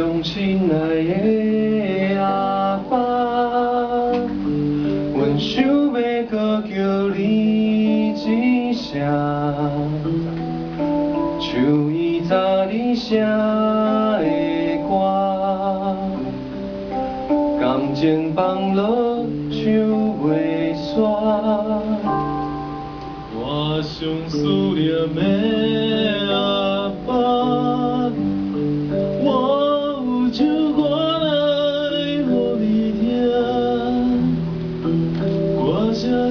上亲爱的阿爸，阮想要搁叫你一声，唱伊早你写的歌，感情放落唱袂煞。我上思念的阿爸。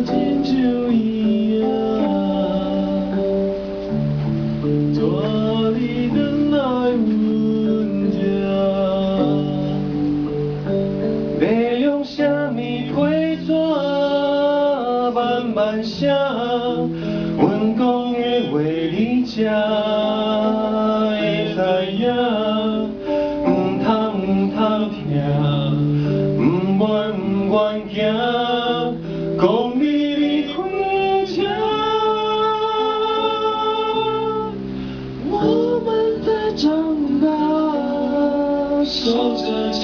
亲像伊啊，带你回来阮这，要用啥物批纸慢慢写，阮讲的话你才会知影，唔通听，唔愿行。 讲你离开家，我们在长大，守着家，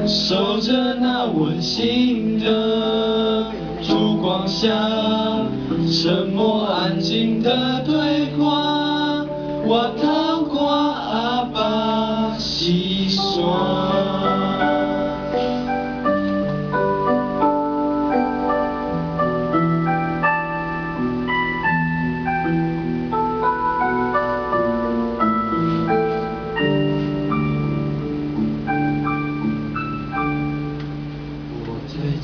守着那温馨的烛光下，沉默安静的对话，我透过阿爸细说。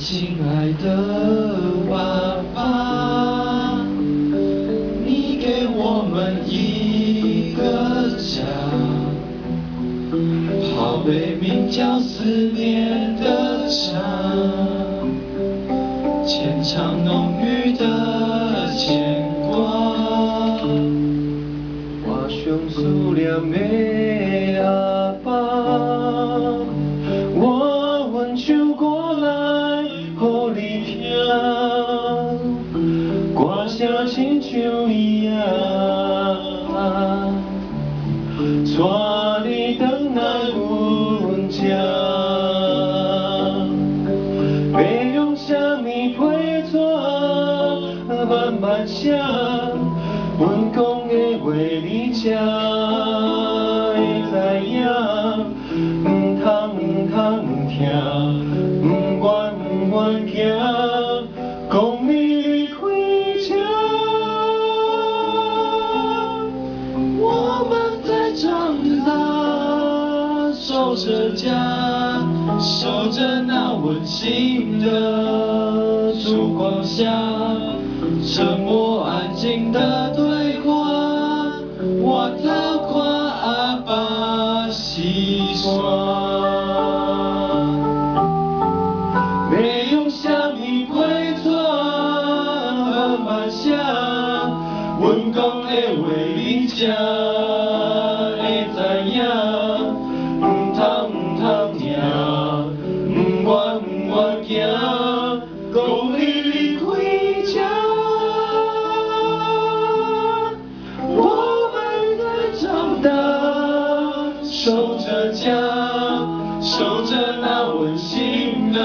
亲爱的爸爸，你给我们一个家，宝贝名叫思念的家，牵肠浓郁的牵挂。我上思念的阿爸，我阮唱歌来。 予你听，歌声亲像伊啊，带你回来阮这，要用啥物批纸慢慢写，阮讲的话你才会知影，唔通听。 愿行，讲你离开家，我们在长大，守着家，守着那温馨的烛光下，沉默安静的对话，我透过阿爸细说。 阮讲的话你才会知影，唔通听，唔愿行，讲你离开家，我们在长大，守着家，守着那温馨的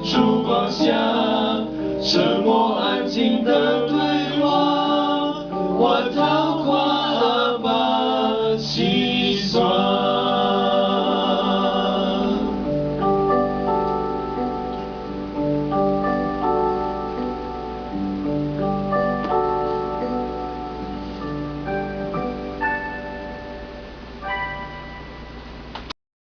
烛光下，沉默安静的对话。 我。